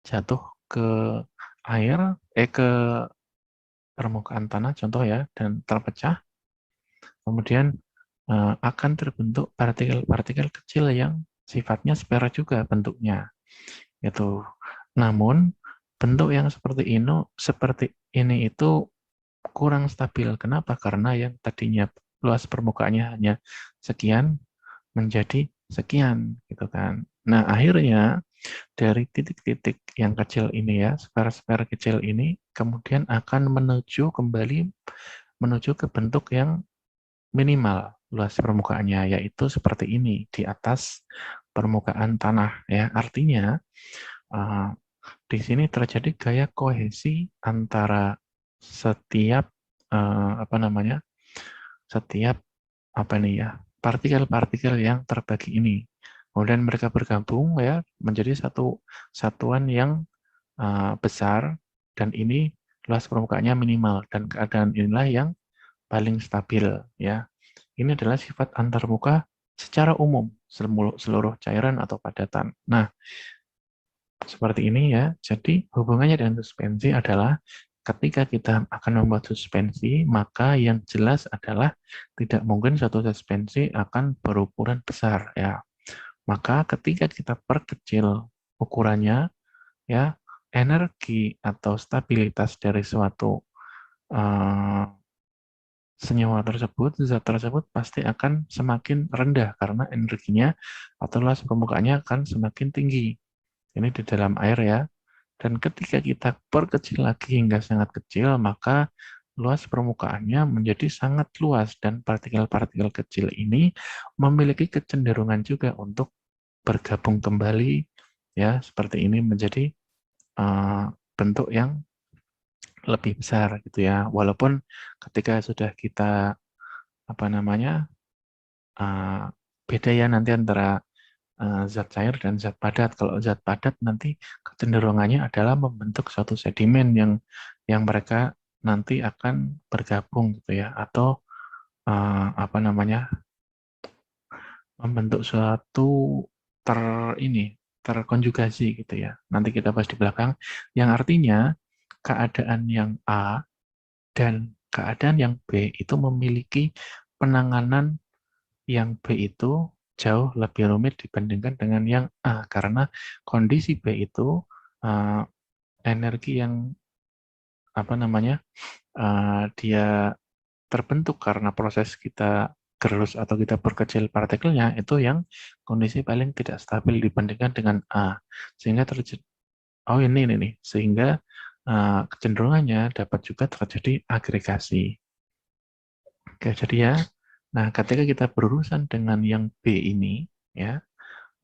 jatuh ke air, ke permukaan tanah contoh ya, dan terpecah, kemudian akan terbentuk partikel-partikel kecil yang sifatnya sphere juga bentuknya. Itu. Namun bentuk yang seperti ini itu kurang stabil. Kenapa? Karena yang tadinya luas permukaannya hanya sekian menjadi sekian, gitu kan. Nah, akhirnya dari titik-titik yang kecil ini ya, sfer-sfer kecil ini kemudian akan kembali menuju ke bentuk yang minimal luas permukaannya, yaitu seperti ini di atas permukaan tanah ya. Artinya di sini terjadi gaya kohesi antara setiap setiap partikel-partikel yang terbagi ini. Kemudian mereka bergabung ya menjadi satu satuan yang besar, dan ini luas permukaannya minimal, dan keadaan inilah yang paling stabil ya. Ini adalah sifat antarmuka secara umum seluruh cairan atau padatan. Nah, seperti ini ya. Jadi hubungannya dengan suspensi adalah ketika kita akan membuat suspensi, maka yang jelas adalah tidak mungkin satu suspensi akan berukuran besar ya. Maka ketika kita perkecil ukurannya ya, energi atau stabilitas dari suatu senyawa tersebut, zat tersebut pasti akan semakin rendah karena energinya atau luas permukaannya akan semakin tinggi. Ini di dalam air ya. Dan ketika kita perkecil lagi hingga sangat kecil, maka luas permukaannya menjadi sangat luas, dan partikel-partikel kecil ini memiliki kecenderungan juga untuk bergabung kembali ya, seperti ini menjadi bentuk yang lebih besar gitu ya. Walaupun ketika sudah kita beda ya nanti antara zat cair dan zat padat. Kalau zat padat nanti kecenderungannya adalah membentuk suatu sedimen yang mereka nanti akan bergabung gitu ya, atau membentuk suatu terkonjugasi gitu ya. Nanti kita bahas di belakang, yang artinya keadaan yang A dan keadaan yang B itu memiliki penanganan yang B itu jauh lebih rumit dibandingkan dengan yang A, karena kondisi B itu energi yang dia terbentuk karena proses kita gerus atau kita perkecil partikelnya, itu yang kondisi paling tidak stabil dibandingkan dengan A, sehingga terjadi ini nih, sehingga kecenderungannya dapat juga terjadi agregasi. Oke, jadi ya, nah ketika kita berurusan dengan yang B ini ya,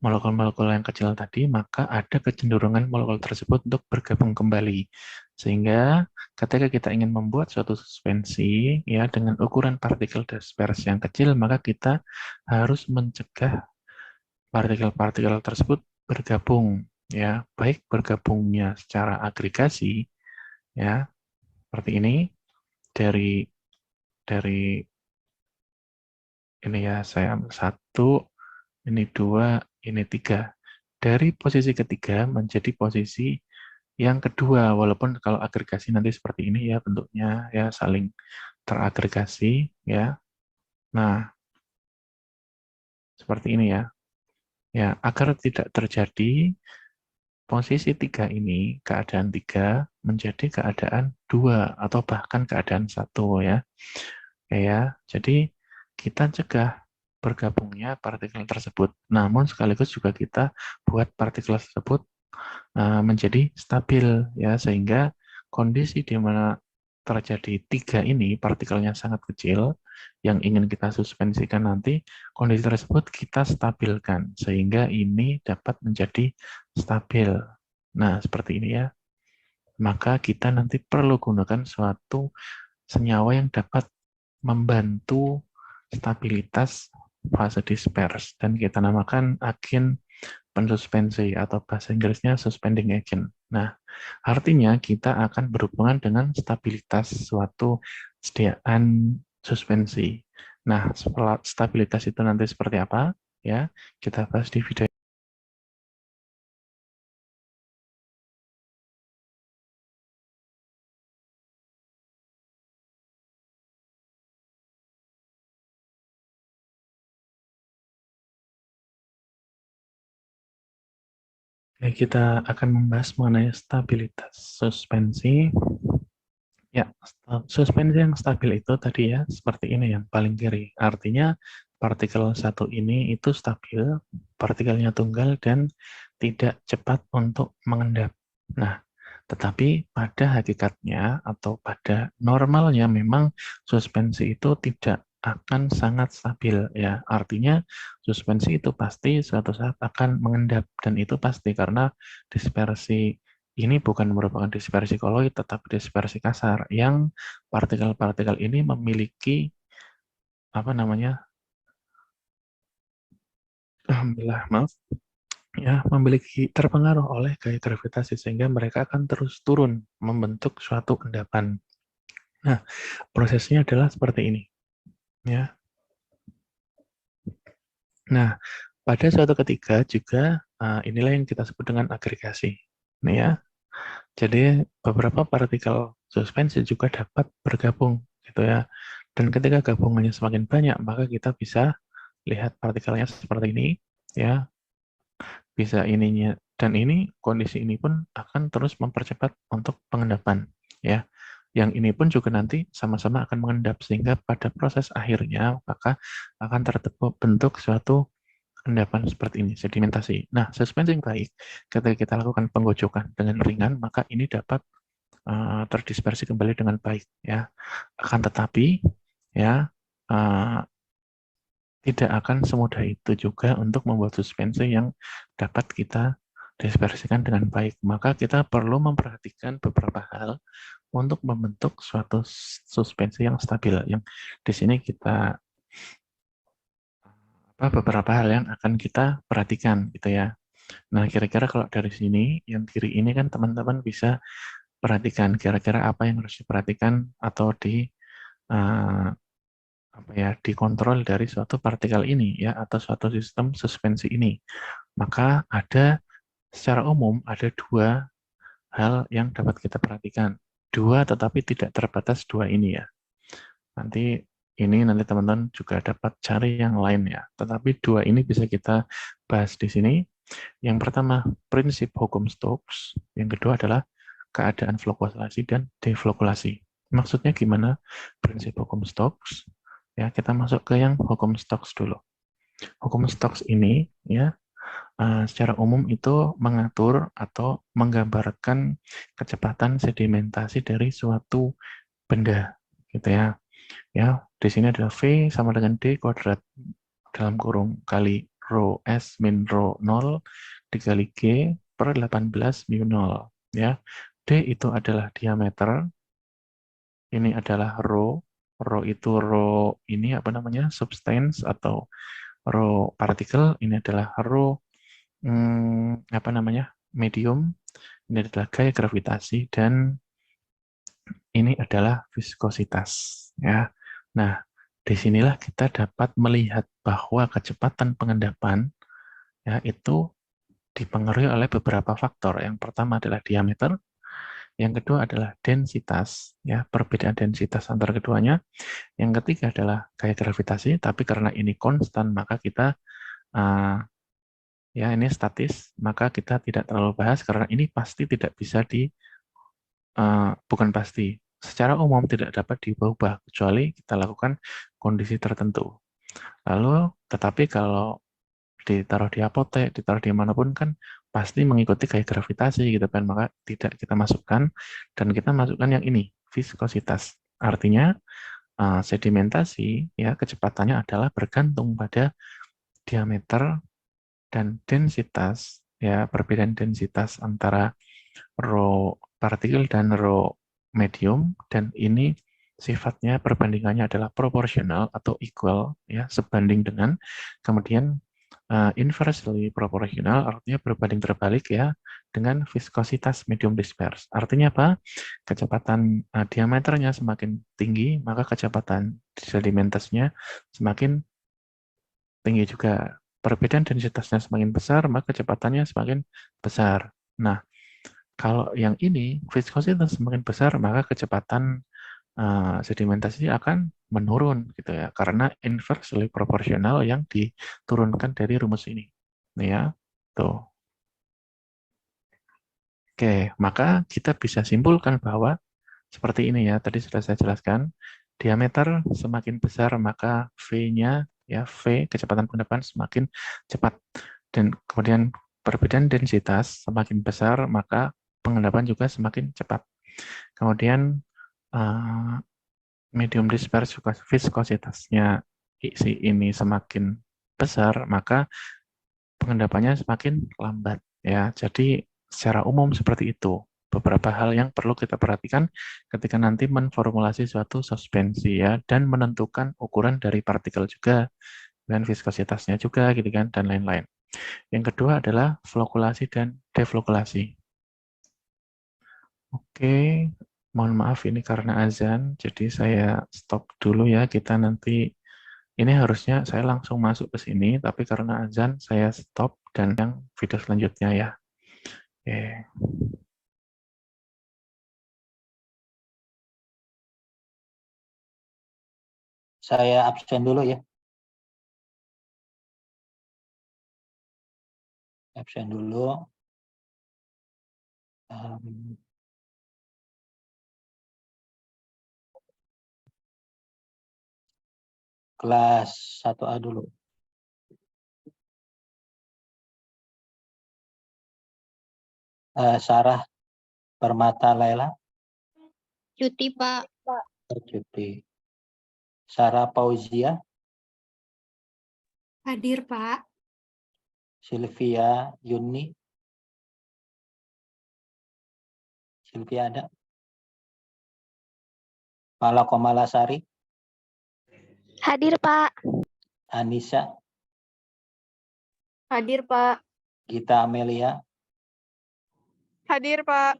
molekul-molekul yang kecil tadi, maka ada kecenderungan molekul tersebut untuk bergabung kembali. Sehingga ketika kita ingin membuat suatu suspensi ya dengan ukuran partikel dispersi yang kecil, maka kita harus mencegah partikel-partikel tersebut bergabung ya, baik bergabungnya secara agregasi ya, seperti ini dari ini ya, saya ambil 1, ini 2, ini 3. Dari posisi ketiga menjadi posisi yang kedua, walaupun kalau agregasi nanti seperti ini ya bentuknya ya, saling teragregasi ya. Nah, seperti ini ya. Ya, agar tidak terjadi posisi 3 ini, keadaan 3 menjadi keadaan 2 atau bahkan keadaan 1 ya. Ya, jadi kita cegah bergabungnya partikel tersebut. Namun sekaligus juga kita buat partikel tersebut menjadi stabil ya, sehingga kondisi di mana terjadi 3 ini partikelnya sangat kecil yang ingin kita suspensikan, nanti kondisi tersebut kita stabilkan sehingga ini dapat menjadi stabil. Nah, seperti ini ya. Maka kita nanti perlu gunakan suatu senyawa yang dapat membantu stabilitas fase disperse, dan kita namakan agen pensuspensi atau bahasa Inggrisnya suspending agent. Nah, artinya kita akan berhubungan dengan stabilitas suatu sediaan suspensi. Nah, stabilitas itu nanti seperti apa? Ya, kita bahas di video Oke, kita akan membahas mengenai stabilitas suspensi. Ya, suspensi yang stabil itu tadi ya, seperti ini yang paling kiri. Artinya partikel satu ini itu stabil, partikelnya tunggal dan tidak cepat untuk mengendap. Nah, tetapi pada hakikatnya atau pada normalnya memang suspensi itu tidak akan sangat stabil ya. Artinya suspensi itu pasti suatu saat akan mengendap dan itu pasti karena dispersi ini bukan merupakan dispersi koloid, tetapi dispersi kasar, yang partikel-partikel ini memiliki apa namanya, alhamdulillah, maaf, ya, memiliki terpengaruh oleh gaya gravitasi sehingga mereka akan terus turun membentuk suatu endapan. Nah, prosesnya adalah seperti ini, ya. Nah, pada suatu ketika juga inilah yang kita sebut dengan agregasi. Nih ya, jadi beberapa partikel suspensi juga dapat bergabung gitu ya. Dan ketika gabungannya semakin banyak, maka kita bisa lihat partikelnya seperti ini ya, bisa ininya dan ini kondisi ini pun akan terus mempercepat untuk pengendapan ya. Yang ini pun juga nanti sama-sama akan mengendap sehingga pada proses akhirnya maka akan terbentuk suatu endapan seperti ini, sedimentasi. Nah, suspensi yang baik ketika kita lakukan penggojokan dengan ringan, maka ini dapat terdispersi kembali dengan baik ya. Akan tetapi ya tidak akan semudah itu juga untuk membuat suspensi yang dapat kita dispersikan dengan baik. Maka kita perlu memperhatikan beberapa hal untuk membentuk suatu suspensi yang stabil. Yang di sini kita beberapa hal yang akan kita perhatikan gitu ya. Nah, kira-kira kalau dari sini yang kiri ini kan teman-teman bisa perhatikan kira-kira apa yang harus diperhatikan atau uh, dikontrol dari suatu partikel ini ya atau suatu sistem suspensi ini. Maka ada secara umum ada dua hal yang dapat kita perhatikan. Dua tetapi tidak terbatas dua ini ya. Nanti teman-teman juga dapat cari yang lain ya. Tetapi dua ini bisa kita bahas di sini. Yang pertama, prinsip hukum Stokes. Yang kedua adalah keadaan flokulasi dan deflokulasi. Maksudnya gimana prinsip hukum Stokes? Ya, kita masuk ke yang hukum Stokes dulu. Hukum Stokes ini ya secara umum itu mengatur atau menggambarkan kecepatan sedimentasi dari suatu benda gitu ya. Ya, di sini adalah V sama dengan D kuadrat dalam kurung kali rho S min rho 0 dikali G per 18 mu 0 ya. D itu adalah diameter, ini adalah rho, rho itu rho ini substance atau rho partikel, ini adalah rho medium, ini adalah gaya gravitasi dan ini adalah viskositas ya. Nah, disinilah kita dapat melihat bahwa kecepatan pengendapan ya itu dipengaruhi oleh beberapa faktor. Yang pertama adalah diameter, yang kedua adalah densitas ya, perbedaan densitas antara keduanya. Yang ketiga adalah gaya gravitasi, tapi karena ini konstan maka kita ya ini statis, maka kita tidak terlalu bahas karena ini pasti tidak bisa bukan pasti, secara umum tidak dapat diubah-ubah kecuali kita lakukan kondisi tertentu. Lalu, tetapi kalau ditaruh di apotek, ditaruh di manapun kan pasti mengikuti gaya gravitasi gitu kan, maka tidak kita masukkan dan kita masukkan yang ini, viskositas. Artinya sedimentasi ya kecepatannya adalah bergantung pada diameter dan densitas ya, perbedaan densitas antara rho partikel dan rho medium, dan ini sifatnya perbandingannya adalah proporsional atau equal ya, sebanding dengan, kemudian inversely proportional artinya berbanding terbalik ya dengan viskositas medium disperse. Artinya apa? Kecepatan diameternya semakin tinggi, maka kecepatan sedimentasinya semakin tinggi juga. Perbedaan densitasnya semakin besar, maka kecepatannya semakin besar. Nah, kalau yang ini, viskositas semakin besar, maka kecepatan sedimentasi akan menurun gitu ya, karena inversely proportional yang diturunkan dari rumus ini. Nih ya, tuh. Oke, maka kita bisa simpulkan bahwa seperti ini ya, tadi sudah saya jelaskan, diameter semakin besar maka V-nya, ya V, kecepatan pengendapan semakin cepat. Dan kemudian perbedaan densitas semakin besar maka pengendapan juga semakin cepat. Kemudian medium disperse viskositasnya si ini semakin besar, maka pengendapannya semakin lambat. Ya, jadi secara umum seperti itu. Beberapa hal yang perlu kita perhatikan ketika nanti menformulasi suatu suspensi ya, dan menentukan ukuran dari partikel juga, dan viskositasnya juga gitu kan, dan lain-lain. Yang kedua adalah flokulasi dan deflokulasi. Oke, mohon maaf ini karena azan, jadi saya stop dulu ya. Kita nanti, ini harusnya saya langsung masuk ke sini, tapi karena azan saya stop dan yang video selanjutnya ya. Oke. Saya absen dulu ya. Absen dulu. Kelas 1A dulu. Sarah Permata Laila. Cuti, Pak. Cuti. Sarah Fauzia. Hadir, Pak. Sylvia Yuni. Sylvia ada. Malakomalasari. Hadir, Pak. Anissa. Hadir, Pak. Gita Amelia. Hadir, Pak.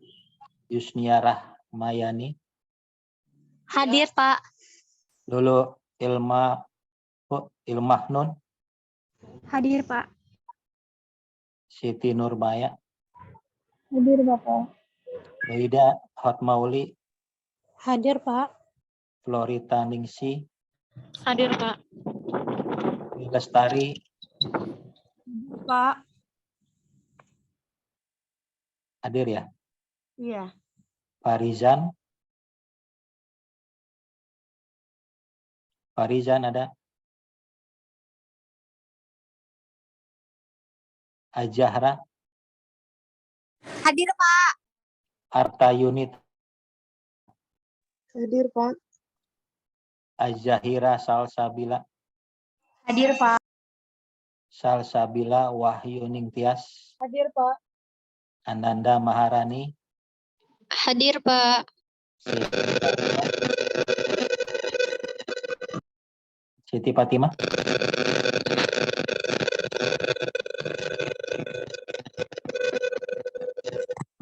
Yusnia Rahmayani. Hadir, Pak. Lulu Ilmah Nun. Hadir, Pak. Siti Nurbaya. Hadir, Bapak. Loida Hotmauli. Hadir, Pak. Florita Ningsi. Hadir, Pak. Lestari. Pak. Hadir ya. Iya. Farizan. Farizan ada. Ajahra. Hadir, Pak. Arta Unit. Hadir, Pak. Azahira Salsabila. Hadir, Pak. Salsabila Wahyu Ningtyas. Hadir, Pak. Ananda Maharani. Hadir, Pak. Siti Fatimah.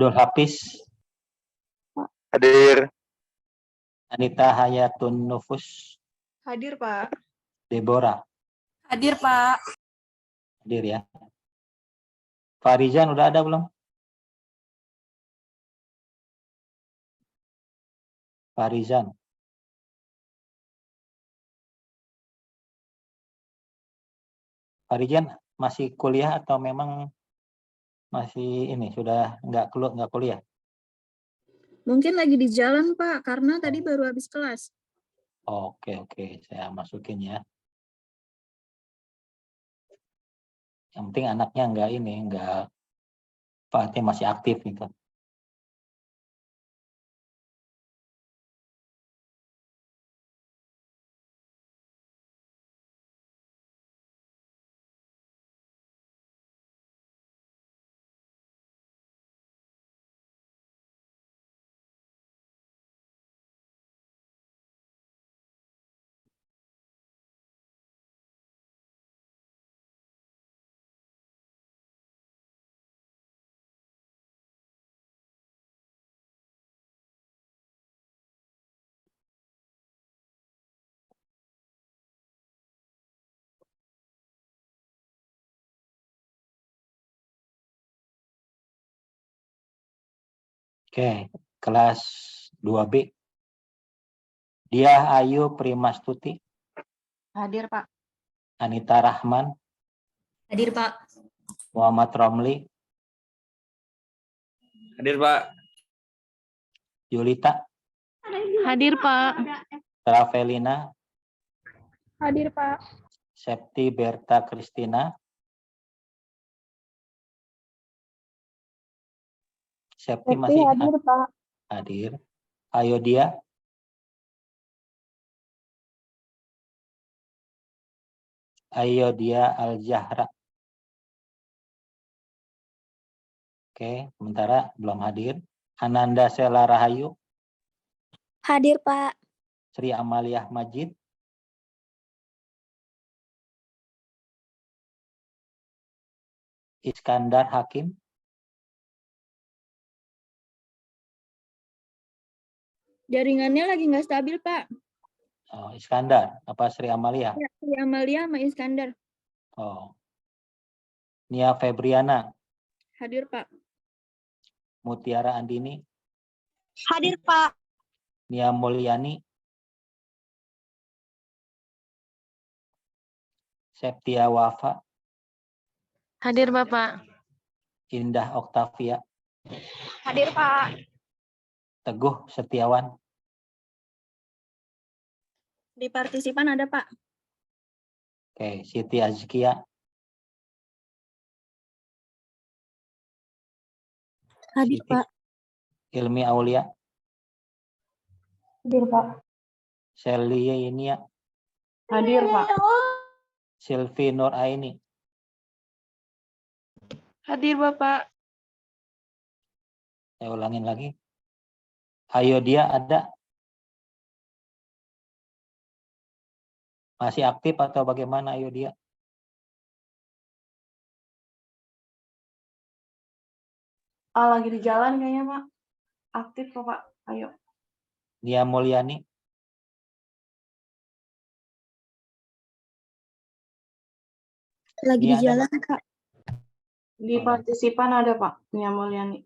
Dul Hafiz. Hadir. Anita Hayatun Nufus. Hadir, Pak. Deborah. Hadir, Pak. Hadir ya. Farizan udah ada belum? Farizan. Farizan masih kuliah atau memang masih ini sudah nggak kuliah? Mungkin lagi di jalan, Pak, karena tadi baru habis kelas. Oke, saya masukin ya. Yang penting anaknya nggak masih aktif gitu. Oke, kelas 2B. Dia Ayu Primastuti. Hadir, Pak. Anita Rahman. Hadir, Pak. Muhammad Romli. Hadir, Pak. Julita, Hadir, Pak. Travelina, Hadir, Pak. Septi Berta Kristina, Septi masih hadir, Pak. hadir. Ayodia, Ayodia Al-Jahra. Oke, sementara belum hadir. Ananda Sela Rahayu, Hadir, Pak. Sri Amaliah Majid, Iskandar Hakim, Jaringannya lagi nggak stabil, Pak. oh, Iskandar, apa Sri Amalia? Ya, Sri Amalia sama Iskandar. Oh. Nia Febriana, Hadir, Pak. Mutiara Andini, Hadir, Pak. Nia Mulyani, Septia Wafa, Hadir, Bapak. Indah Oktavia, Hadir, Pak. Teguh Setiawan, Di partisipan ada, Pak. oke, Siti Azkia, Hadir, Siti Pak. Ilmi Aulia, Hadir, Pak. Selinia, Hadir, Pak. Silvi Nur Aini, Hadir, Bapak. saya ulangin lagi. Ayo dia ada? Masih aktif atau bagaimana ayo dia? Lagi di jalan kayaknya, Pak. Aktif kok, Pak. Ayo. Nia Mulyani, Lagi Nia di ada, jalan, Kak. Di Oh. partisipan ada, Pak. Nia Mulyani.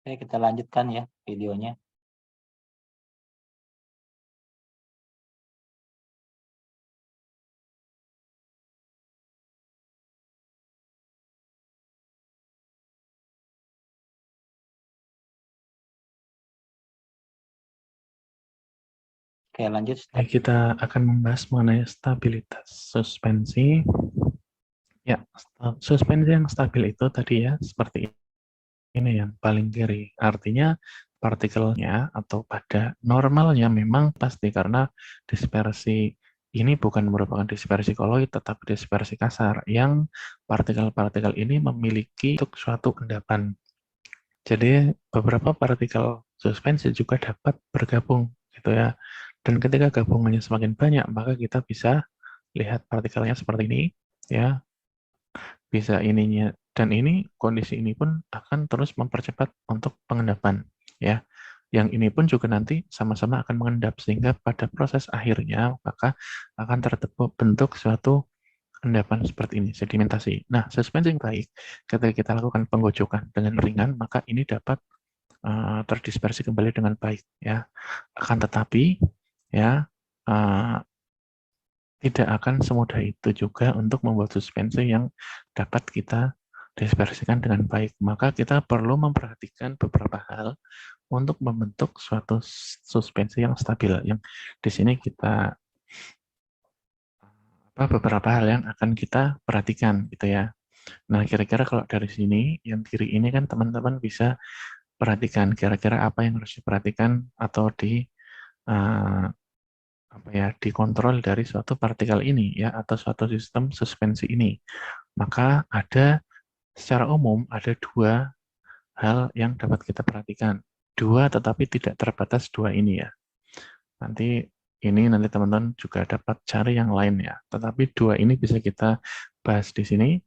Oke, kita lanjutkan ya videonya. Oke, lanjut. Oke, kita akan membahas mengenai stabilitas suspensi. Ya, suspensi yang stabil itu tadi ya, seperti ini yang paling kiri. Artinya partikelnya atau pada normalnya memang pasti karena dispersi ini bukan merupakan dispersi koloid, tetapi dispersi kasar yang partikel-partikel ini memiliki untuk suatu endapan. Jadi beberapa partikel suspensi juga dapat bergabung gitu ya. Dan ketika gabungannya semakin banyak, maka kita bisa lihat partikelnya seperti ini ya. Bisa ininya dan ini kondisi ini pun akan terus mempercepat untuk pengendapan ya. Yang ini pun juga nanti sama-sama akan mengendap sehingga pada proses akhirnya maka akan terbentuk suatu endapan seperti ini, sedimentasi. Nah, suspensi yang baik ketika kita lakukan penggojokan dengan ringan, maka ini dapat terdispersi kembali dengan baik ya. Akan tetapi ya tidak akan semudah itu juga untuk membuat suspensi yang dapat kita dispersikan dengan baik. Maka kita perlu memperhatikan beberapa hal untuk membentuk suatu suspensi yang stabil. Yang di sini kita beberapa hal yang akan kita perhatikan gitu ya. Nah, kira-kira kalau dari sini yang kiri ini kan teman-teman bisa perhatikan kira-kira apa yang harus diperhatikan atau dikontrol dari suatu partikel ini ya atau suatu sistem suspensi ini. Maka ada secara umum ada dua hal yang dapat kita perhatikan. Dua tetapi tidak terbatas dua ini ya. Nanti Ini nanti teman-teman juga dapat cari yang lain ya. Tetapi dua ini bisa kita bahas di sini.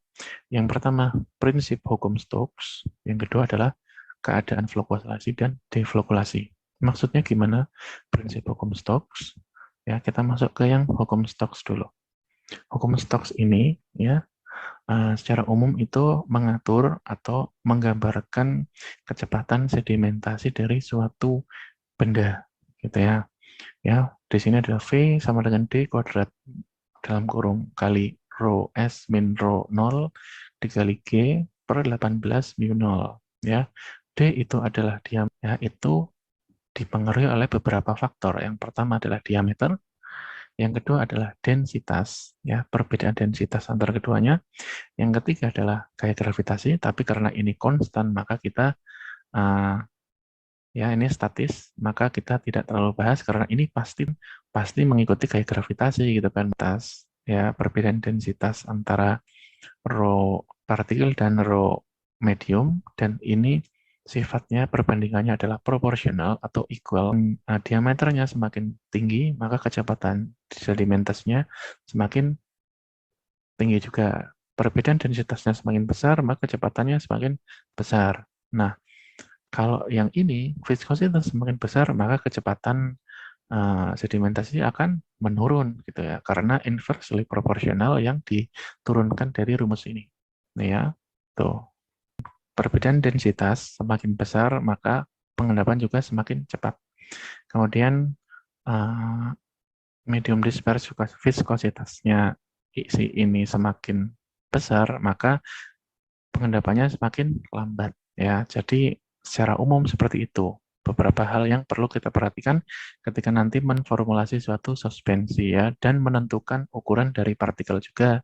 Yang pertama, prinsip hukum Stokes. Yang kedua adalah keadaan flokulasi dan deflokulasi. Maksudnya gimana prinsip hukum Stokes? Ya, kita masuk ke yang hukum Stokes dulu. Hukum Stokes ini ya secara umum itu mengatur atau menggambarkan kecepatan sedimentasi dari suatu benda, gitu ya. Ya, di sini ada V sama dengan D kuadrat dalam kurung kali rho S min rho 0 dikali G per 18 mu 0. Ya, D itu adalah diameter, ya, itu dipengaruhi oleh beberapa faktor. Yang pertama adalah diameter, yang kedua adalah densitas, ya, perbedaan densitas antara keduanya. Yang ketiga adalah gaya gravitasi, tapi karena ini konstan, maka kita ya ini statis, maka kita tidak terlalu bahas karena ini pasti mengikuti gaya gravitasi gitu kan. Ya, perbedaan densitas antara rho partikel dan rho medium, dan ini sifatnya perbandingannya adalah proporsional atau equal. Diameternya semakin tinggi, maka kecepatan sedimentasinya semakin tinggi juga. Perbedaan densitasnya semakin besar, maka kecepatannya semakin besar. Nah, kalau yang ini, viskositas semakin besar, maka kecepatan sedimentasi akan menurun gitu ya, karena inversely proporsional yang diturunkan dari rumus ini. Nih ya, tuh. Perbedaan densitas semakin besar, maka pengendapan juga semakin cepat. Kemudian medium disperse viskositasnya si ini semakin besar, maka pengendapannya semakin lambat ya. Jadi secara umum seperti itu. Beberapa hal yang perlu kita perhatikan ketika nanti menformulasi suatu suspensi ya, dan menentukan ukuran dari partikel juga,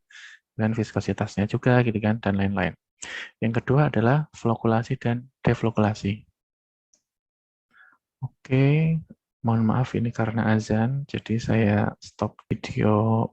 dan viskositasnya juga gitu kan, dan lain-lain. Yang kedua adalah flokulasi dan deflokulasi. Oke, mohon maaf ini karena azan, jadi saya stop video.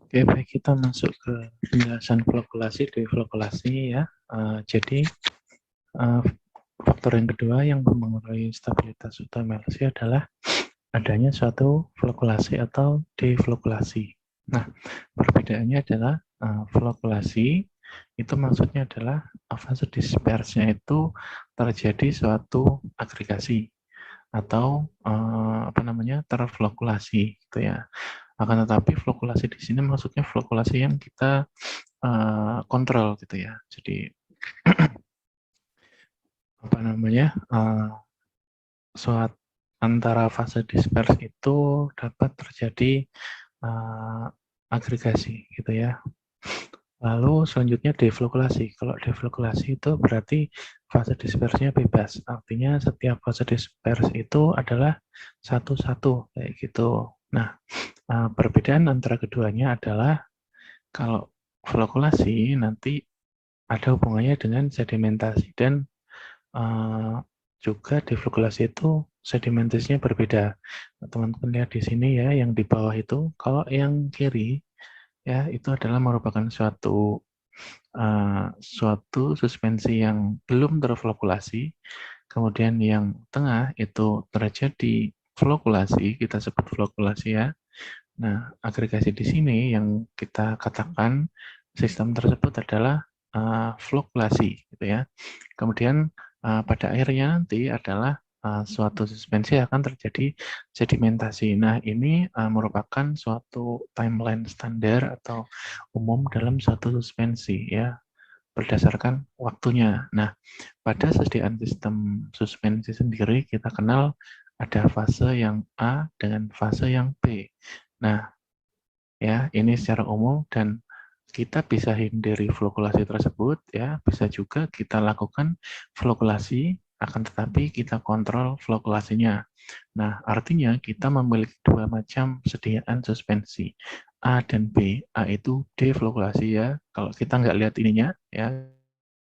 Oke, baik, kita masuk ke penjelasan flokulasi, deflokulasi ya. Jadi faktor yang kedua yang mempengaruhi stabilitas utama LC adalah adanya suatu flokulasi atau deflokulasi. Nah, perbedaannya adalah flokulasi itu maksudnya adalah fase dispersnya itu terjadi suatu agregasi atau terflokulasi gitu ya. Akan tetapi flokulasi di sini maksudnya flokulasi yang kita kontrol gitu ya. Jadi suatu antara fase disperse itu dapat terjadi agregasi gitu ya. Lalu selanjutnya deflokulasi. Kalau deflokulasi itu berarti fase dispersinya bebas. Artinya setiap fase disperse itu adalah satu-satu kayak gitu. Nah, perbedaan antara keduanya adalah kalau flokulasi nanti ada hubungannya dengan sedimentasi, dan juga deflokulasi itu sedimentasinya berbeda. Teman-teman lihat di sini ya, yang di bawah itu, kalau yang kiri ya itu adalah merupakan suatu suspensi yang belum terflokulasi. Kemudian yang tengah itu terjadi flokulasi, kita sebut flokulasi ya. Nah, agregasi di sini yang kita katakan sistem tersebut adalah flokulasi gitu ya. Kemudian pada akhirnya nanti adalah suatu suspensi akan terjadi sedimentasi. Nah, ini merupakan suatu timeline standar atau umum dalam suatu suspensi ya, berdasarkan waktunya. Nah, pada sediaan sistem suspensi sendiri kita kenal ada fase yang A dengan fase yang B. Nah, ya ini secara umum, dan kita bisa hindari flokulasi tersebut ya, bisa juga kita lakukan flokulasi, akan tetapi kita kontrol flokulasinya. Nah, artinya kita memiliki dua macam sediaan suspensi, A dan B. A itu deflokulasi ya, kalau kita nggak lihat ininya ya,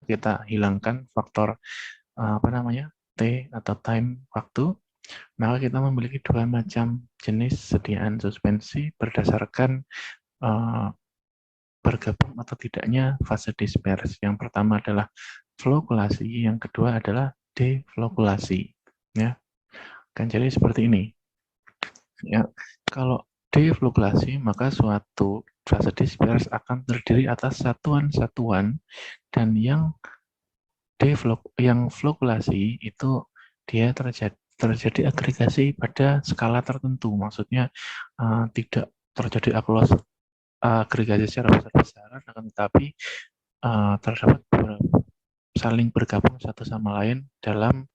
kita hilangkan faktor T atau time waktu. Maka kita memiliki dua macam jenis sediaan suspensi berdasarkan bergabung atau tidaknya fase dispersi. Yang pertama adalah flokulasi, yang kedua adalah deflokulasi. Ya, kan jadi seperti ini. Ya, kalau deflokulasi maka suatu fase dispersi akan terdiri atas satuan-satuan, dan yang flokulasi itu dia terjadi agregasi pada skala tertentu. Maksudnya tidak terjadi agregasi secara besar-besaran, akan tetapi terdapat saling bergabung satu sama lain dalam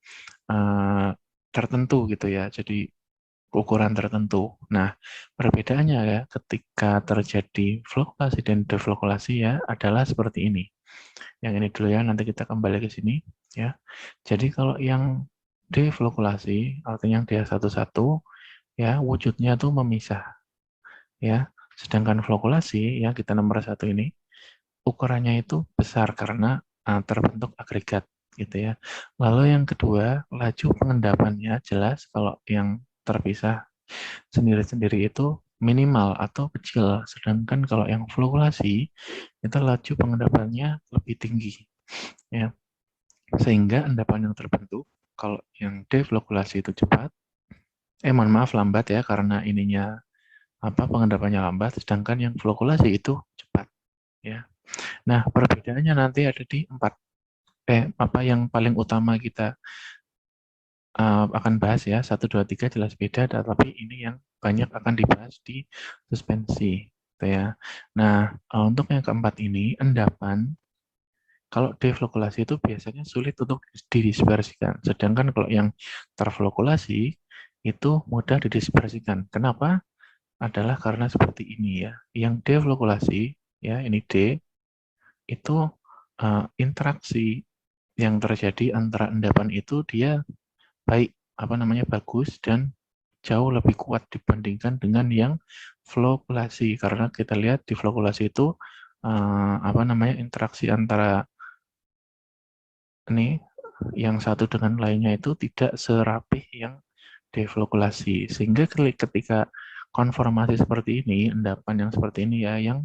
tertentu gitu ya. Jadi ukuran tertentu. Nah, perbedaannya ya ketika terjadi flokulasi dan deflokulasi ya adalah seperti ini. Yang ini dulu ya, nanti kita kembali ke sini ya. Jadi kalau yang deflokulasi artinya yang dia satu-satu ya, wujudnya tuh memisah ya. Sedangkan flokulasi ya, kita nomor 1 ini ukurannya itu besar karena terbentuk agregat gitu ya. Lalu yang kedua, laju pengendapannya jelas kalau yang terpisah sendiri-sendiri itu minimal atau kecil, sedangkan kalau yang flokulasi itu laju pengendapannya lebih tinggi ya, sehingga endapan yang terbentuk kalau yang deflokulasi itu cepat, mohon maaf lambat ya karena ininya pengendapannya lambat, sedangkan yang flokulasi itu cepat ya. Nah, perbedaannya nanti ada di yang paling utama kita akan bahas ya, 1, 2, 3 jelas beda, tapi ini yang banyak akan dibahas di suspensi gitu ya. Nah, untuk yang keempat ini, endapan, kalau deflokulasi itu biasanya sulit untuk didispersikan, sedangkan kalau yang terflokulasi itu mudah didispersikan. Kenapa? Adalah karena seperti ini ya, yang deflokulasi, ya ini D, itu interaksi yang terjadi antara endapan itu dia bagus dan jauh lebih kuat dibandingkan dengan yang flokulasi, karena kita lihat di flokulasi itu interaksi antara ini yang satu dengan lainnya itu tidak serapih yang deflokulasi, sehingga ketika konformasi seperti ini, endapan yang seperti ini ya, yang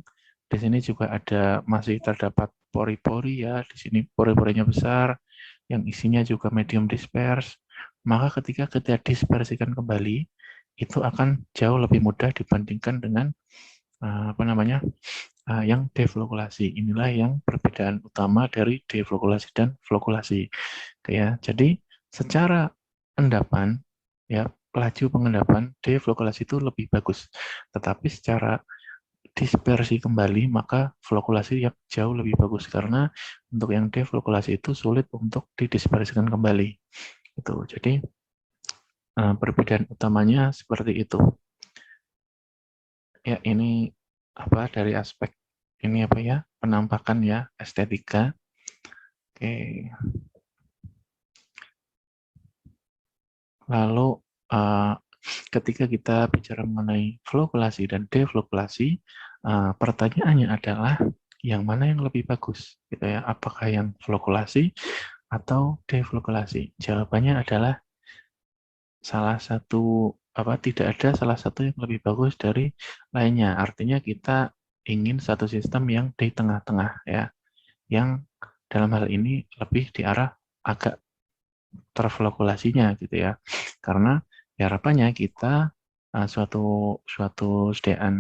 di sini juga ada masih terdapat pori-pori ya, di sini pori-porinya besar, yang isinya juga medium disperse, maka ketika kita dispersikan kembali, itu akan jauh lebih mudah dibandingkan dengan yang deflokulasi. Inilah yang perbedaan utama dari deflokulasi dan flokulasi. Ya, jadi secara endapan, ya laju pengendapan deflokulasi itu lebih bagus. Tetapi secara dispersi kembali, maka flokulasi yang jauh lebih bagus karena untuk yang deflokulasi itu sulit untuk didispersikan kembali. Itu. Jadi perbedaan utamanya seperti itu. Ya, ini dari aspek ini penampakan ya, estetika. Oke. Lalu ketika kita bicara mengenai flokulasi dan deflokulasi, pertanyaannya adalah yang mana yang lebih bagus, gitu ya? Apakah yang flokulasi atau deflokulasi? Jawabannya adalah tidak ada salah satu yang lebih bagus dari lainnya. Artinya kita ingin satu sistem yang di tengah-tengah ya, yang dalam hal ini lebih di arah agak terflokulasinya gitu ya, karena harapannya kita suatu sediaan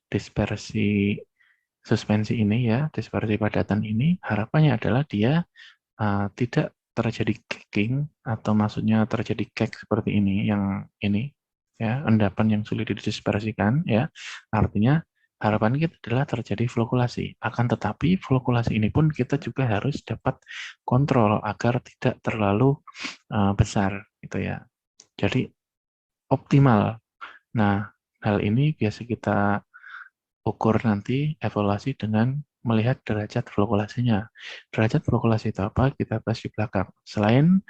dispersi suspensi ini ya, dispersi padatan ini, harapannya adalah dia tidak terjadi cracking, atau maksudnya terjadi crack seperti ini, yang ini ya, endapan yang sulit didispersikan ya, artinya harapan kita adalah terjadi flokulasi. Akan tetapi flokulasi ini pun kita juga harus dapat kontrol agar tidak terlalu besar gitu ya. Jadi optimal. Nah, hal ini biasa kita ukur nanti evaluasi dengan melihat derajat flokulasinya. Derajat flokulasi itu apa? Kita bahas di belakang. Selain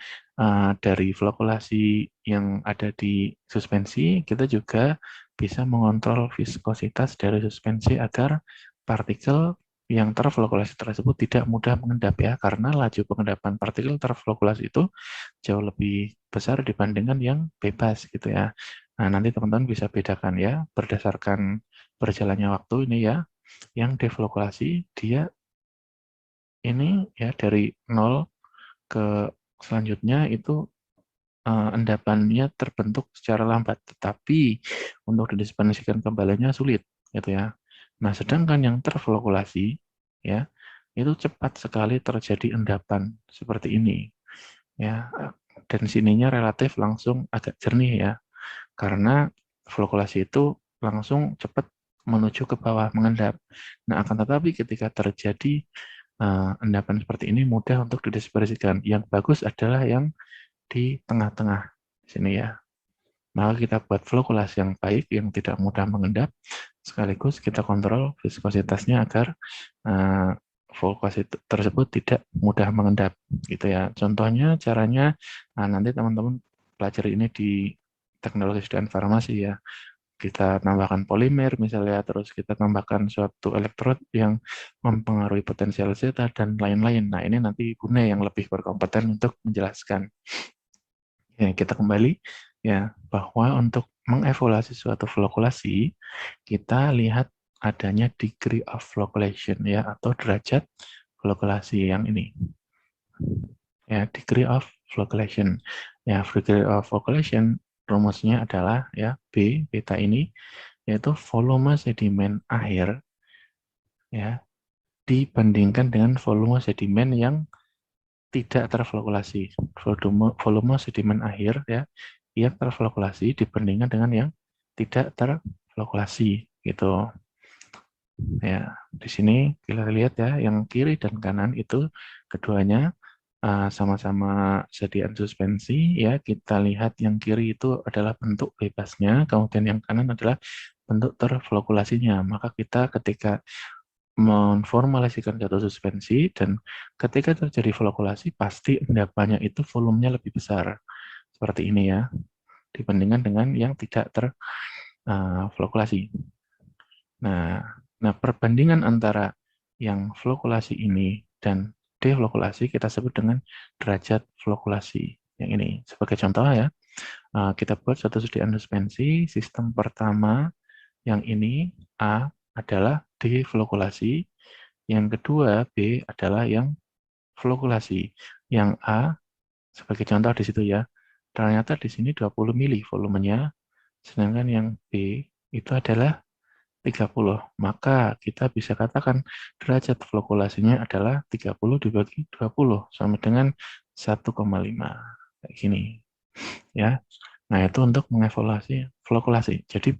dari flokulasi yang ada di suspensi, kita juga bisa mengontrol viskositas dari suspensi agar partikel yang terflokulasi tersebut tidak mudah mengendap ya, karena laju pengendapan partikel terflokulasi itu jauh lebih besar dibandingkan yang bebas gitu ya. Nah, nanti teman-teman bisa bedakan ya berdasarkan berjalannya waktu ini ya. Yang deflokulasi dia ini ya dari 0 ke selanjutnya itu endapannya terbentuk secara lambat, tetapi untuk didispersikan kembalinya sulit gitu ya. Nah, sedangkan yang terflokulasi ya itu cepat sekali terjadi endapan seperti ini ya. Dan sininya relatif langsung agak jernih ya, karena flokulasi itu langsung cepat menuju ke bawah mengendap. Nah, akan tetapi ketika terjadi endapan seperti ini mudah untuk didispersikan. Yang bagus adalah yang di tengah-tengah sini ya. Maka kita buat flokulasi yang baik, yang tidak mudah mengendap, sekaligus kita kontrol viskositasnya agar flokulasi tersebut tidak mudah mengendap, gitu ya. Contohnya, caranya, nanti teman-teman pelajari ini di teknologi dan farmasi ya. Kita tambahkan polimer misalnya, terus kita tambahkan suatu elektrod yang mempengaruhi potensial zeta dan lain-lain. Nah, ini nanti Bune yang lebih berkompeten untuk menjelaskan. Ya, kita kembali ya, bahwa untuk mengevaluasi suatu flokulasi, kita lihat adanya degree of floculation ya, atau derajat flokulasi yang ini. Ya, degree of floculation. Ya, degree of floculation rumusnya adalah ya B, beta ini, yaitu volume sedimen air ya dibandingkan dengan volume sedimen yang tidak terflokulasi. Volume sedimen air ya yang terflokulasi dibandingkan dengan yang tidak terflokulasi gitu. Ya, di sini kita lihat ya, yang kiri dan kanan itu keduanya sama-sama sediaan suspensi ya. Kita lihat yang kiri itu adalah bentuk bebasnya, kemudian yang kanan adalah bentuk terflokulasinya. Maka kita ketika menformulasikan satu suspensi dan ketika terjadi flokulasi pasti endapannya itu volumenya lebih besar seperti ini ya, dibandingkan dengan yang tidak terflokulasi. Nah, perbandingan antara yang flokulasi ini dan deflokulasi kita sebut dengan derajat flokulasi. Yang ini sebagai contoh ya, kita buat satu sediaan suspensi. Sistem pertama yang ini A adalah deflokulasi, yang kedua B adalah yang flokulasi. Yang A sebagai contoh di situ ya, ternyata di sini 20 mili volumenya, sedangkan yang B itu adalah 30. Maka kita bisa katakan derajat flokulasinya adalah 30 dibagi 20 sama dengan 1,5 kayak gini ya. Nah, itu untuk mengevaluasi flokulasi. Jadi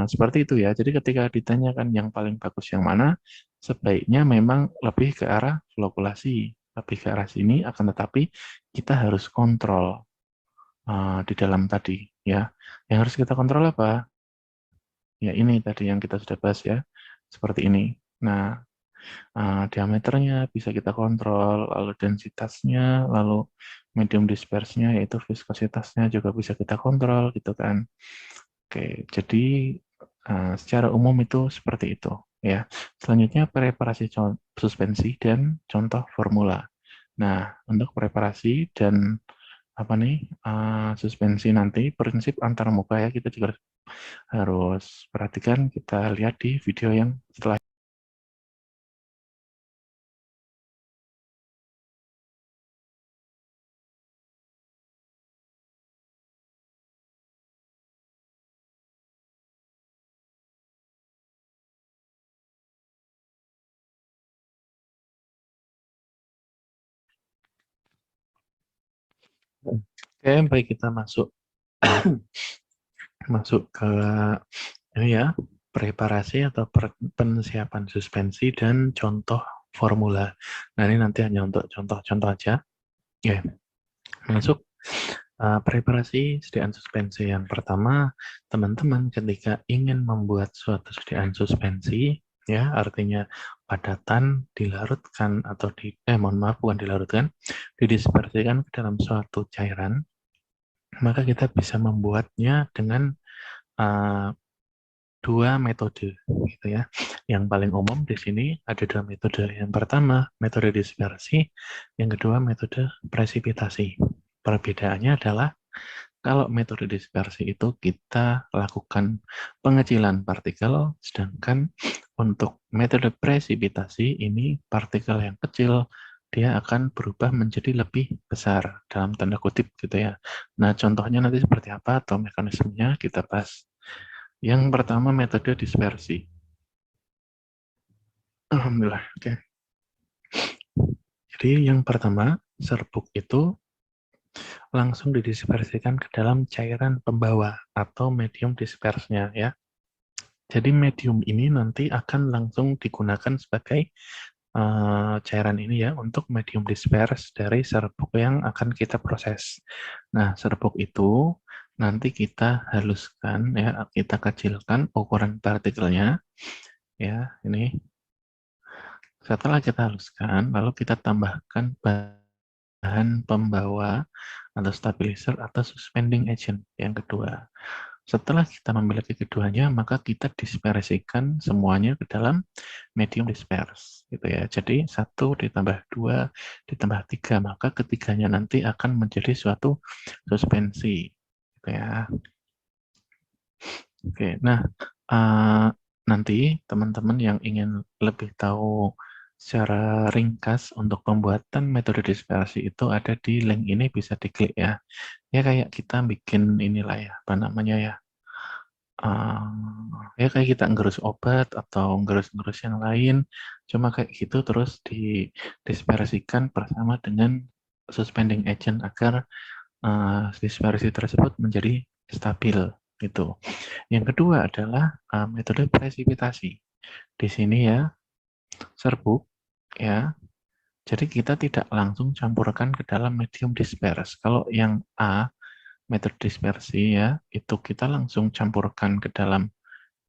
seperti itu ya. Jadi ketika ditanyakan yang paling bagus yang mana, sebaiknya memang lebih ke arah flokulasi, lebih ke arah sini. Akan tetapi kita harus kontrol di dalam tadi ya. Yang harus kita kontrol apa? Ya ini tadi yang kita sudah bahas ya, seperti ini. Nah, diameternya bisa kita kontrol, lalu densitasnya, lalu medium disperse-nya, yaitu viskositasnya juga bisa kita kontrol gitu kan. Oke, jadi secara umum itu seperti itu ya. Selanjutnya preparasi suspensi dan contoh formula. Nah, untuk preparasi dan suspensi nanti prinsip antarmuka ya, kita juga harus perhatikan. Kita lihat di video yang setelah. Oke, baik, kita masuk ke ini ya, preparasi atau persiapan suspensi dan contoh formula. Nah, ini nanti hanya untuk contoh-contoh aja. Ya, masuk preparasi sediaan suspensi. Yang pertama, teman-teman ketika ingin membuat suatu sediaan suspensi, ya artinya padatan dilarutkan atau bukan dilarutkan, didispersikan ke dalam suatu cairan, maka kita bisa membuatnya dengan dua metode, gitu ya. Yang paling umum di sini ada dua metode. Yang pertama metode dispersi, yang kedua metode presipitasi. Perbedaannya adalah kalau metode dispersi itu kita lakukan pengecilan partikel, sedangkan untuk metode presipitasi ini partikel yang kecil dia akan berubah menjadi lebih besar dalam tanda kutip gitu ya. Nah, contohnya nanti seperti apa atau mekanismenya kita bahas. Yang pertama metode dispersi. Alhamdulillah, oke. Jadi yang pertama, serbuk itu langsung didispersikan ke dalam cairan pembawa atau medium dispersnya ya. Jadi medium ini nanti akan langsung digunakan sebagai cairan ini ya untuk medium dispers dari serbuk yang akan kita proses. Nah, serbuk itu nanti kita haluskan ya, kita kecilkan ukuran partikelnya ya, ini. Setelah kita haluskan, lalu kita tambahkan bahan pembawa atau stabilizer atau suspending agent yang kedua. Setelah kita memiliki keduanya, maka kita dispersikan semuanya ke dalam medium disperse, gitu ya. Jadi 1 ditambah 2 ditambah 3, maka ketiganya nanti akan menjadi suatu suspensi, gitu ya. Oke, nah nanti teman-teman yang ingin lebih tahu secara ringkas untuk pembuatan metode dispersi itu ada di link ini, bisa diklik ya. Ya kayak kita bikin inilah ya, apa namanya ya, ya kayak kita ngerus obat atau ngerus-ngerus yang lain, cuma kayak gitu terus didispersikan bersama dengan suspending agent agar dispersi tersebut menjadi stabil gitu. Yang kedua adalah metode presipitasi. Di sini ya, serbuk ya. Jadi kita tidak langsung campurkan ke dalam medium disperse. Kalau yang A, metode dispersi ya, itu kita langsung campurkan ke dalam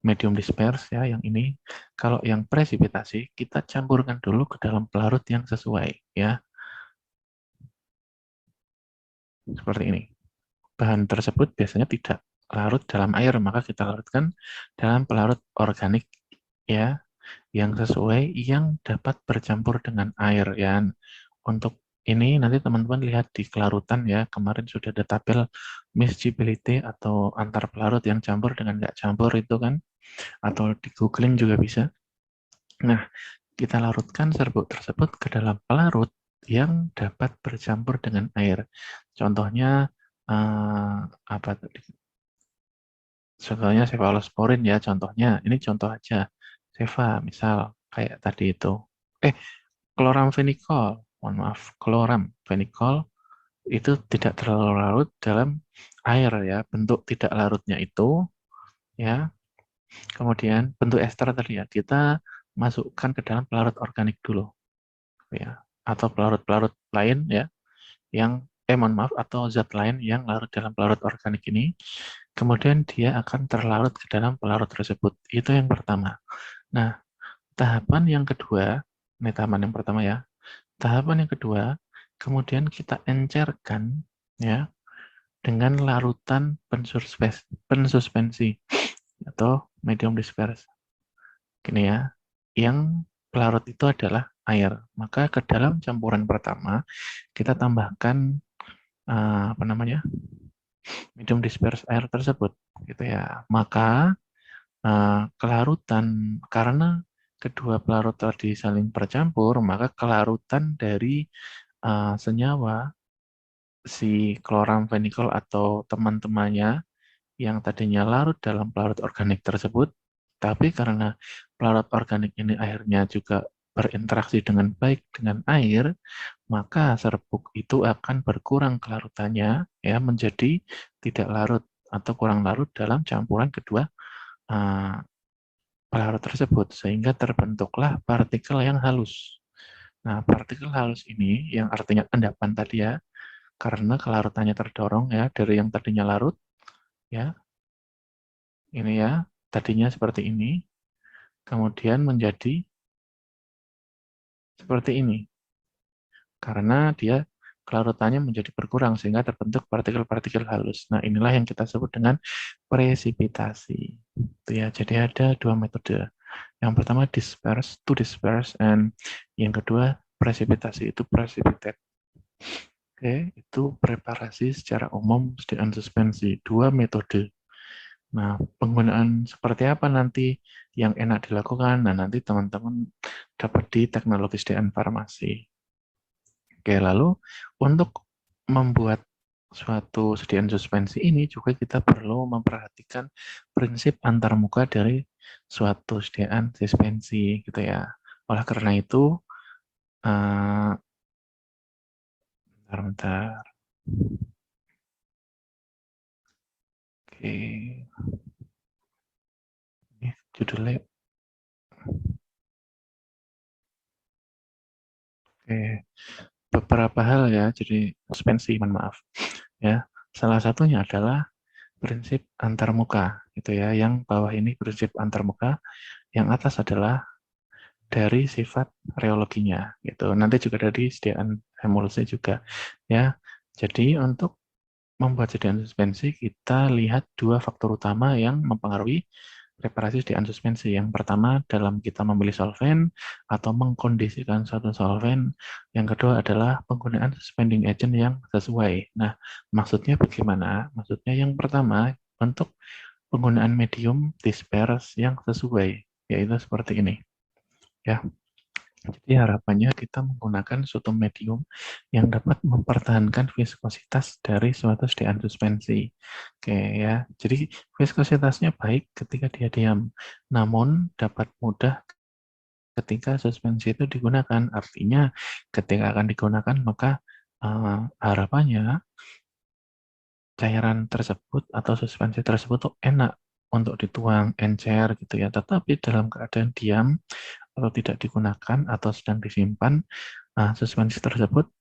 medium disperse ya, yang ini. Kalau yang presipitasi, kita campurkan dulu ke dalam pelarut yang sesuai ya. Seperti ini. Bahan tersebut biasanya tidak larut dalam air, maka kita larutkan dalam pelarut organik ya, yang sesuai, yang dapat bercampur dengan air ya. Untuk ini nanti teman-teman lihat di kelarutan ya, kemarin sudah ada tabel miscibility atau antar pelarut yang campur dengan nggak campur itu kan, atau di googling juga bisa. Nah, kita larutkan serbuk tersebut ke dalam pelarut yang dapat bercampur dengan air. Contohnya apa tadi? Contohnya cefalosporin ya, contohnya. Ini contoh aja. Ceva, misal kayak tadi itu. Chloramphenicol, mohon maaf, chloramphenicol itu tidak terlalu larut dalam air ya. Bentuk tidak larutnya itu ya. Kemudian bentuk ester tadi ya, kita masukkan ke dalam pelarut organik dulu ya. Atau pelarut-pelarut lain ya yang mohon maaf, atau zat lain yang larut dalam pelarut organik ini, kemudian dia akan terlarut ke dalam pelarut tersebut. Itu yang pertama. Nah, tahapan yang kedua, ini tahapan yang pertama ya, tahapan yang kedua, kemudian kita encerkan ya dengan larutan pensuspensi atau medium disperse. Gini ya, yang pelarut itu adalah air. Maka ke dalam campuran pertama kita tambahkan apa namanya, medium disperse air tersebut gitu ya. Maka kelarutan, karena kedua pelarut tadi saling bercampur, maka kelarutan dari senyawa si chloramphenicol atau teman-temannya yang tadinya larut dalam pelarut organik tersebut, tapi karena pelarut organik ini akhirnya juga berinteraksi dengan baik dengan air, maka serbuk itu akan berkurang kelarutannya ya, menjadi tidak larut atau kurang larut dalam campuran kedua pelarut tersebut, sehingga terbentuklah partikel yang halus. Nah, partikel halus ini yang artinya endapan tadi ya, karena kelarutannya terdorong ya dari yang tadinya larut ya. Ini ya, tadinya seperti ini, kemudian menjadi seperti ini. Karena dia kelarutannya menjadi berkurang sehingga terbentuk partikel-partikel halus. Nah, inilah yang kita sebut dengan presipitasi. Itu ya. Jadi ada dua metode. Yang pertama disperse, to disperse, and yang kedua presipitasi, itu precipitate. Oke, itu preparasi secara umum sediaan suspensi, dua metode. Nah, penggunaan seperti apa nanti yang enak dilakukan? Nah, nanti teman-teman dapat di teknologi sediaan farmasi. Oke, lalu untuk membuat suatu sediaan suspensi ini juga kita perlu memperhatikan prinsip antarmuka dari suatu sediaan suspensi, gitu ya. Oleh karena itu, bentar. Oke, ini judulnya. Oke, beberapa hal ya, jadi suspensi, mohon maaf. Ya, salah satunya adalah prinsip antarmuka, gitu ya. Yang bawah ini prinsip antarmuka, yang atas adalah dari sifat reologinya, gitu. Nanti juga dari sediaan emulsi juga, ya. Jadi untuk membuat sediaan suspensi, kita lihat dua faktor utama yang mempengaruhi preparasi sediaan suspensi. Yang pertama dalam kita memilih solvent atau mengkondisikan suatu solvent. Yang kedua adalah penggunaan suspending agent yang sesuai. Nah, maksudnya bagaimana? Maksudnya yang pertama untuk penggunaan medium disperse yang sesuai, yaitu seperti ini. Ya. Jadi harapannya kita menggunakan suatu medium yang dapat mempertahankan viskositas dari suatu sediaan suspensi. Oke ya, jadi viskositasnya baik ketika dia diam, namun dapat mudah ketika suspensi itu digunakan. Artinya ketika akan digunakan maka harapannya cairan tersebut atau suspensi tersebut tuh enak untuk dituang, encer gitu ya. Tetapi dalam keadaan diam atau tidak digunakan atau sedang disimpan, suspensi tersebut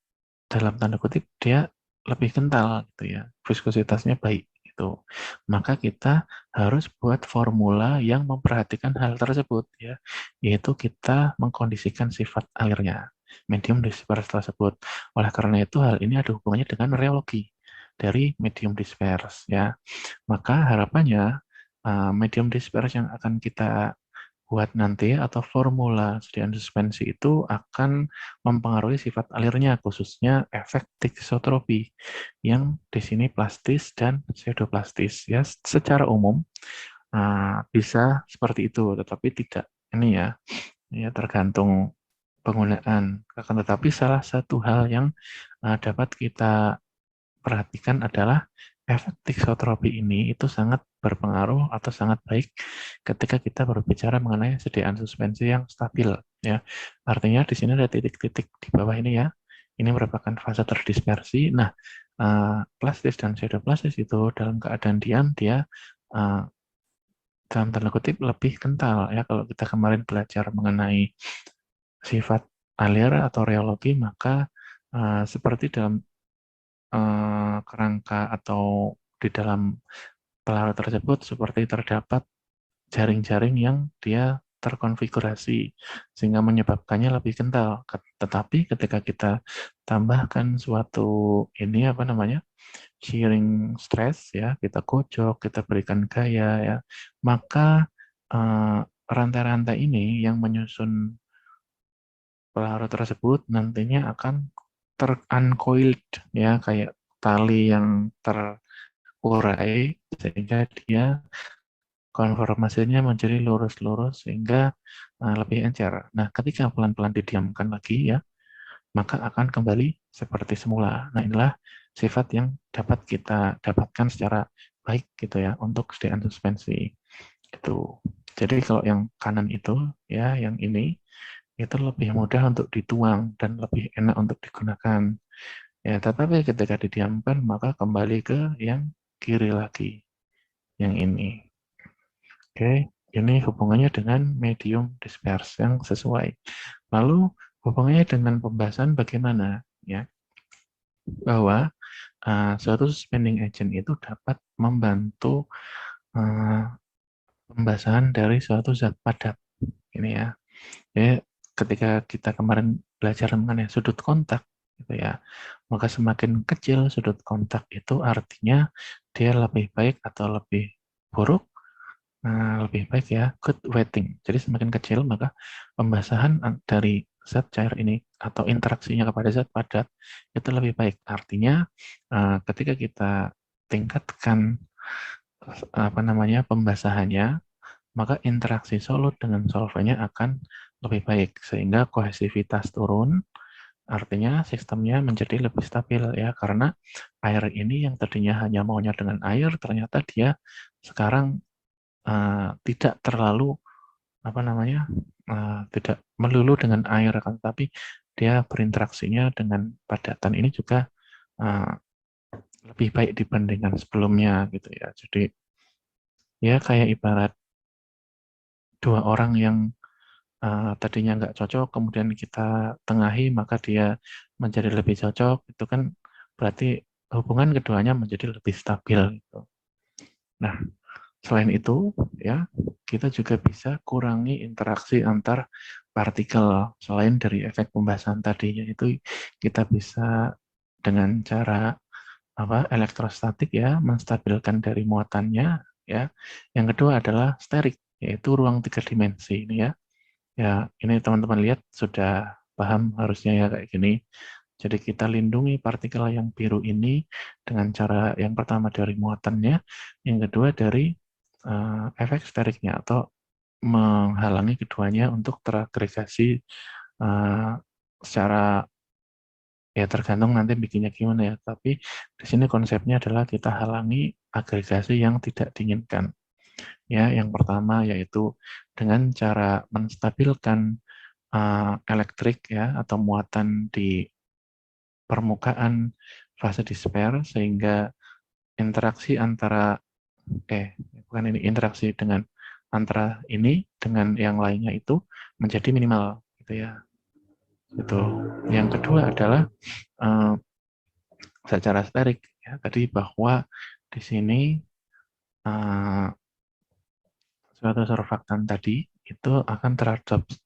dalam tanda kutip dia lebih kental gitu ya, viskositasnya baik gitu. Maka kita harus buat formula yang memperhatikan hal tersebut ya, yaitu kita mengkondisikan sifat alirnya, medium disperse tersebut. Oleh karena itu hal ini ada hubungannya dengan reologi dari medium disperse ya. Maka harapannya medium disperse yang akan kita buat nanti atau formula sediaan suspensi itu akan mempengaruhi sifat alirnya, khususnya efek tiksotropi yang di sini plastis dan pseudoplastis ya. Secara umum bisa seperti itu, tetapi tidak ini ya tergantung penggunaan. Akan tetapi salah satu hal yang dapat kita perhatikan adalah efek tiksotropi ini itu sangat berpengaruh atau sangat baik ketika kita berbicara mengenai sediaan suspensi yang stabil ya. Artinya di sini ada titik-titik di bawah ini ya. Ini merupakan fase terdispersi. Nah, plastis dan pseudoplastis itu dalam keadaan diam dia dalam tanda kutip lebih kental ya. Kalau kita kemarin belajar mengenai sifat alir atau reologi, maka seperti dalam kerangka atau di dalam pelarut tersebut seperti terdapat jaring-jaring yang dia terkonfigurasi sehingga menyebabkannya lebih kental. Tetapi ketika kita tambahkan suatu ini apa namanya shearing stress ya, kita kocok, kita berikan gaya ya, maka rantai-rantai ini yang menyusun pelarut tersebut nantinya akan ter-uncoiled ya, kayak tali yang terurai sehingga dia konformasinya menjadi lurus-lurus sehingga lebih encer. Nah, ketika pelan-pelan didiamkan lagi ya, maka akan kembali seperti semula. Nah, inilah sifat yang dapat kita dapatkan secara baik gitu ya untuk sediaan suspensi. Gitu. Jadi kalau yang kanan itu ya, yang ini itu lebih mudah untuk dituang dan lebih enak untuk digunakan. Ya, tetapi ketika didiamkan maka kembali ke yang kiri lagi, yang ini. Oke, ini hubungannya dengan medium disperse yang sesuai. Lalu hubungannya dengan pembahasan bagaimana? Ya, bahwa suatu suspending agent itu dapat membantu pembasahan dari suatu zat padat. Ini ya. Jadi ketika kita kemarin belajar mengenai sudut kontak, gitu ya. Maka semakin kecil sudut kontak itu artinya dia lebih baik atau lebih buruk. Nah, lebih baik ya, good wetting. Jadi semakin kecil maka pembasahan dari zat cair ini atau interaksinya kepada zat padat itu lebih baik. Artinya ketika kita tingkatkan pembasahannya, maka interaksi solut dengan solvennya akan lebih baik sehingga kohesivitas turun. Artinya sistemnya menjadi lebih stabil ya, karena air ini yang tadinya hanya maunya dengan air ternyata dia sekarang tidak terlalu tidak melulu dengan air, kan, tapi dia berinteraksinya dengan padatan ini juga lebih baik dibandingkan sebelumnya gitu ya. Jadi ya kayak ibarat dua orang yang tadinya nggak cocok, kemudian kita tengahi, maka dia menjadi lebih cocok, itu kan berarti hubungan keduanya menjadi lebih stabil gitu. Nah, selain itu, ya, kita juga bisa kurangi interaksi antar partikel. Selain dari efek pembahasan tadi, yaitu kita bisa dengan cara elektrostatik ya, menstabilkan dari muatannya ya. Yang kedua adalah sterik, yaitu ruang 3 dimensi ini ya. Ya, ini teman-teman lihat sudah paham harusnya ya kayak gini. Jadi kita lindungi partikel yang biru ini dengan cara yang pertama dari muatannya, yang kedua dari efek steriknya atau menghalangi keduanya untuk teragregasi secara ya tergantung nanti bikinnya gimana ya. Tapi di sini konsepnya adalah kita halangi agregasi yang tidak diinginkan. Ya, yang pertama yaitu dengan cara menstabilkan elektrik ya atau muatan di permukaan fase disper sehingga interaksi antara interaksi dengan antara ini dengan yang lainnya itu menjadi minimal gitu ya. Itu. Yang kedua adalah secara sterik ya, tadi bahwa di sini suatu surfaktan tadi itu akan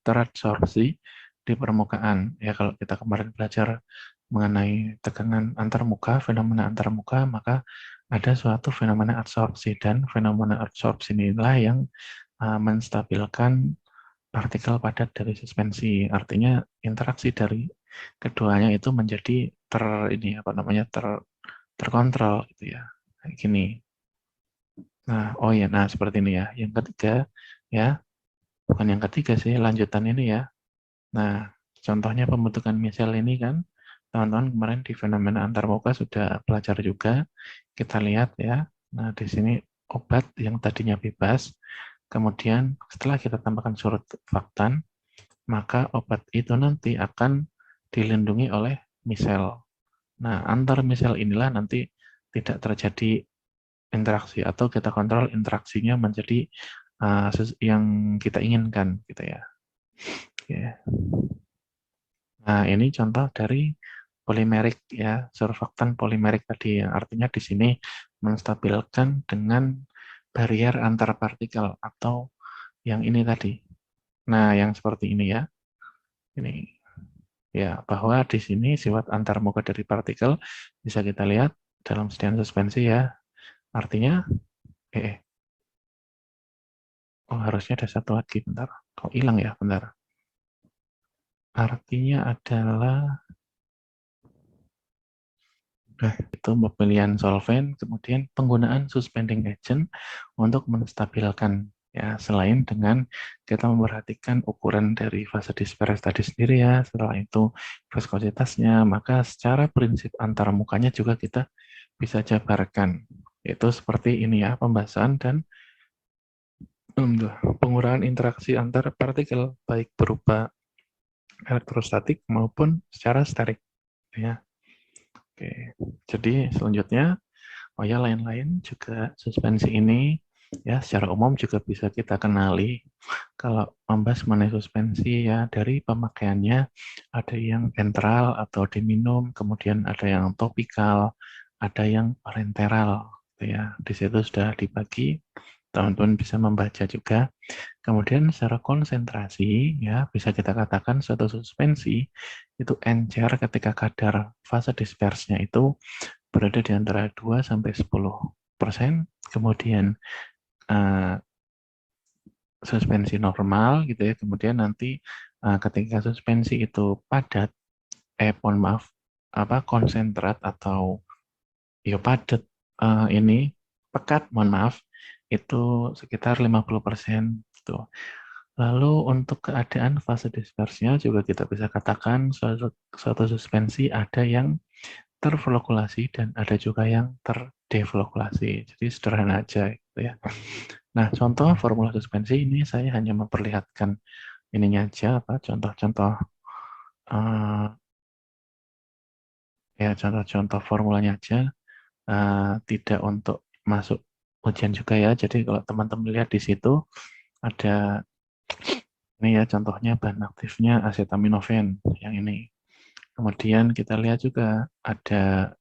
terabsorpsi di permukaan. Ya, kalau kita kemarin belajar mengenai tegangan antarmuka, fenomena antarmuka, maka ada suatu fenomena absorpsi, dan fenomena absorpsi inilah yang menstabilkan partikel padat dari suspensi. Artinya interaksi dari keduanya itu menjadi terkontrol gitu ya. Kayak gini. Nah, nah seperti ini ya. Yang ketiga ya, bukan yang ketiga sih, lanjutan ini ya. Nah, contohnya pembentukan misel ini kan, teman-teman kemarin di fenomena antarmuka sudah belajar juga. Kita lihat ya. Nah, di sini obat yang tadinya bebas, kemudian setelah kita tambahkan surfaktan, maka obat itu nanti akan dilindungi oleh misel. Nah, antar misel inilah nanti tidak terjadi interaksi atau kita kontrol interaksinya menjadi yang kita inginkan gitu ya. Okay. Nah, ini contoh dari polimerik ya, surfaktan polimerik tadi ya. Artinya di sini menstabilkan dengan barrier antar partikel atau yang ini tadi. Nah, yang seperti ini ya. Ini ya, bahwa di sini sifat antarmuka dari partikel bisa kita lihat dalam sediaan suspensi ya. Artinya harusnya ada satu lagi, bentar. Kok hilang ya, bentar. Artinya adalah itu pemilihan solvent, kemudian penggunaan suspending agent untuk menstabilkan ya, selain dengan kita memperhatikan ukuran dari fase dispersi tadi sendiri ya, setelah itu viskositasnya, maka secara prinsip antar mukanya juga kita bisa jabarkan. Itu seperti ini ya, pembahasan dan pengurangan interaksi antar partikel baik berupa elektrostatik maupun secara sterik ya. Oke, jadi selanjutnya lain-lain juga suspensi ini ya secara umum juga bisa kita kenali. Kalau membahas mengenai suspensi ya, dari pemakaiannya ada yang enteral atau diminum, kemudian ada yang topikal, ada yang parenteral gitu ya. Di situ sudah dibagi teman-teman bisa membaca juga. Kemudian secara konsentrasi, ya bisa kita katakan suatu suspensi itu encer ketika kadar fase dispersnya itu berada di antara 2 sampai 10%. Kemudian suspensi normal gitu ya. Kemudian nanti ketika suspensi itu padat, mohon maaf, konsentrat atau ya padat, ini pekat, mohon maaf, itu sekitar 50% gitu. Lalu untuk keadaan fase dispersnya juga kita bisa katakan suatu suspensi ada yang terflokulasi dan ada juga yang terdeflokulasi. Jadi sederhana aja gitu ya. Nah, contoh formula suspensi ini saya hanya memperlihatkan ininya aja, contoh-contoh ya contoh-contoh formulanya aja, tidak untuk masuk ujian juga ya. Jadi kalau teman-teman lihat di situ ada ini ya contohnya bahan aktifnya acetaminophen yang ini. Kemudian kita lihat juga ada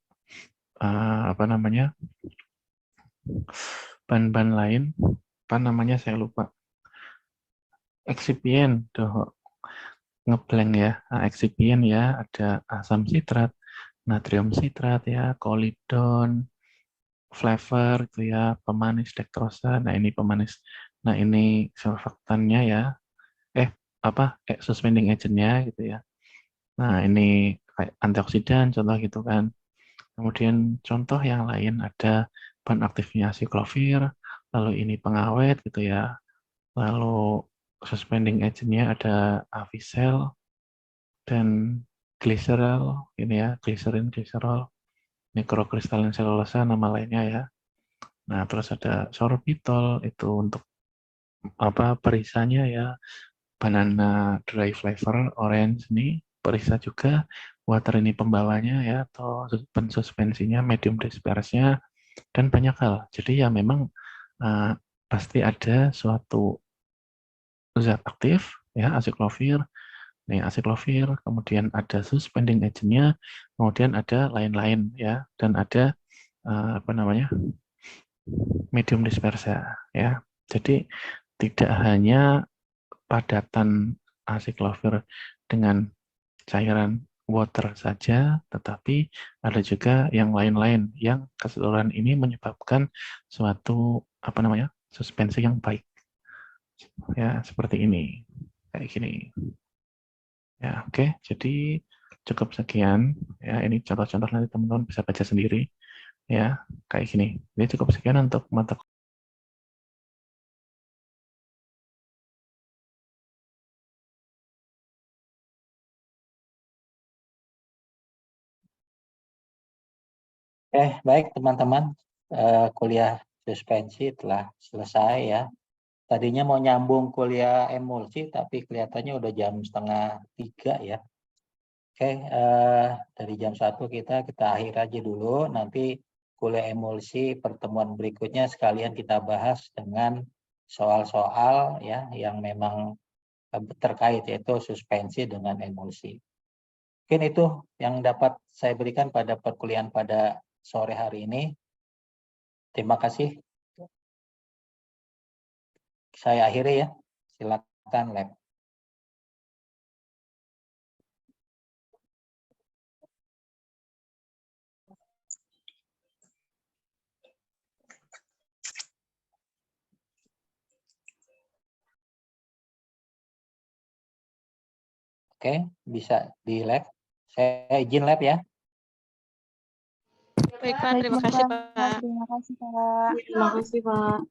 bahan-bahan lain, saya lupa. Excipient, ngeblank ya, excipient ya, ada asam sitrat, natrium sitrat ya, kolidon, flavor itu ya, pemanis dektrosa. Nah ini pemanis, nah ini surfaktannya ya, suspending agentnya gitu ya. Nah ini kayak antioksidan contoh gitu kan. Kemudian contoh yang lain ada bahan aktifnya asiklovir, lalu ini pengawet gitu ya. Lalu suspending agentnya ada avisel dan gliserol ini ya, glycerin, gliserol, nikrokristalin selulosa nama lainnya ya. Nah, terus ada sorbitol itu untuk perisanya ya, banana dry flavor orange ini perisa juga, water ini pembawanya ya, atau pensuspensinya, medium disperse-nya, dan banyak hal. Jadi ya memang pasti ada suatu zat aktif ya, asiklovir. Nih asiklovir, kemudian ada suspending agent-nya, kemudian ada lain-lain ya, dan ada medium dispersa ya. Jadi tidak hanya padatan asiklovir dengan cairan water saja, tetapi ada juga yang lain-lain yang keseluruhan ini menyebabkan suatu suspensi yang baik ya, seperti ini, kayak gini ya. Oke, jadi cukup sekian ya, ini contoh-contoh, nanti teman-teman bisa baca sendiri ya, kayak gini. Jadi cukup sekian untuk mata. Baik teman-teman, kuliah suspensi telah selesai ya. Tadinya mau nyambung kuliah emulsi, tapi kelihatannya udah jam 2:30 ya. Dari jam 1 kita akhir aja dulu. Nanti kuliah emulsi pertemuan berikutnya sekalian kita bahas dengan soal-soal ya yang memang terkait, yaitu suspensi dengan emulsi. Mungkin itu yang dapat saya berikan pada perkuliahan pada sore hari ini. Terima kasih. Saya akhiri ya. Silakan lab. Oke, bisa di lab. Saya izin lab ya. Baik Pak, terima kasih Pak. Terima kasih Pak.